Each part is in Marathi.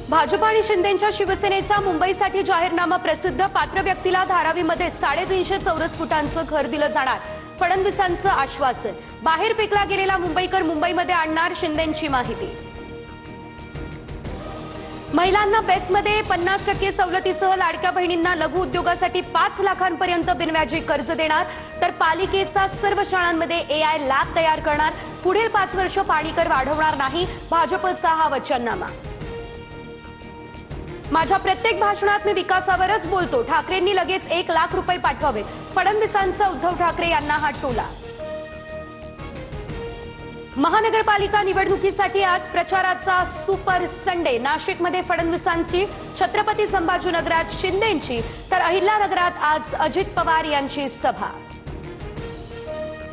भाजप आणि शिंदेंच्या शिवसेनेचा मुंबईसाठी जाहीरनामा प्रसिद्ध, पात्र व्यक्तीला धारावीमध्ये 350 चौरस फुटांचं घर दिलं जाणार. फडणवीसांचं आश्वासन. बाहेर फेकला गेलेला मुंबईकर मुंबईमध्ये आणणार, शिंदेंची माहिती. महिलांना बेस्टमध्ये 50% सवलतीसह लाडक्या बहिणींना लघु उद्योगासाठी 5 लाखांपर्यंत बिनव्याजी कर्ज देणार. तर पालिकेचा सर्व शाळांमध्ये AI लॅब तयार करणार. पुढील 5 वर्ष पाणीकर वाढवणार नाही, भाजपचा हा वचननामा. माझ्या प्रत्येक भाषणात मी विकासावरच बोलतो, ठाकरेंनी लगेच 1 लाख रुपये पाठवावे. फडणवीसांचा उद्धव ठाकरे यांना हा टोला. महानगरपालिका निवडणुकीसाठी आज प्रचाराचा सुपर संडे. नाशिकमध्ये फडणवीसांची, छत्रपती संभाजीनगरात शिंदेंची, तर अहिल्यानगरात आज अजित पवार यांची सभा.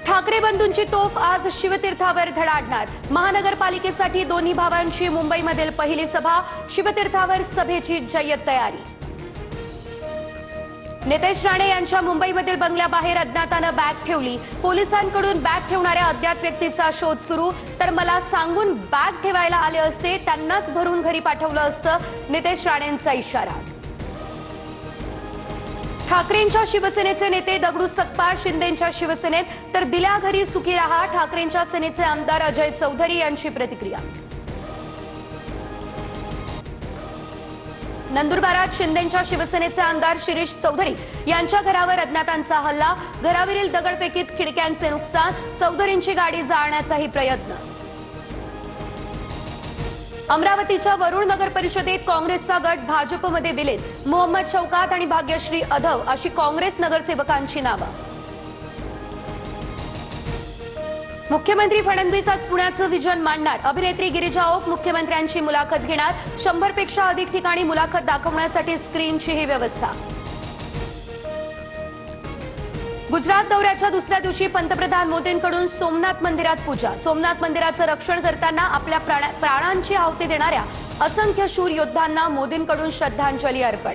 ठाकरे बंधूंची तोफ आज शिवतीर्थावर धडाडणार. महानगरपालिकेसाठी दोन्ही भावांची मुंबईमधील पहिली सभा. शिवतीर्थावर सभेची जय्यत तयारी. नितेश राणे यांच्या मुंबईमधील बंगल्याबाहेर अज्ञातानं बॅग ठेवली. पोलिसांकडून बॅग ठेवणाऱ्या अज्ञात व्यक्तीचा शोध सुरू. तर मला सांगून बॅग ठेवायला आले असते, त्यांनाच भरून घरी पाठवलं असतं, नितेश राणेंचा इशारा. ठाकरेंच्या शिवसेनेचे नेते दगडू सकपाळ शिंदेंच्या शिवसेनेत, तर दिल्या घरी सुखी राहा, ठाकरेंच्या सेनेचे आमदार अजय चौधरी यांची प्रतिक्रिया. नंदुरबारात शिंदेंच्या शिवसेनेचे आमदार शिरीष चौधरी यांच्या घरावर अज्ञातांचा हल्ला. घरावरील दगडफेकीत खिडक्यांचे नुकसान, चौधरींची गाडी जाळण्याचाही प्रयत्न. अमरावतीच्या वरुण नगर परिषदेत काँग्रेसचा गट भाजपमध्ये विलीन. मोहम्मद शौकात आणि भाग्यश्री अधव अशी काँग्रेस नगरसेवकांची नावं. मुख्यमंत्री फडणवीस आज पुण्याचं विजन मांडणार. अभिनेत्री गिरिजा ओक मुख्यमंत्र्यांची मुलाखत घेणार. 100 पेक्षा अधिक ठिकाणी मुलाखत दाखवण्यासाठी स्क्रीनचीही व्यवस्था. गुजरात दौऱ्याच्या दुसऱ्या दिवशी पंतप्रधान मोदींकडून सोमनाथ मंदिरात पूजा. सोमनाथ मंदिराचं रक्षण करताना आपल्या प्राणांची आहुती देणाऱ्या असंख्य शूर योद्धांना मोदींकडून श्रद्धांजली अर्पण.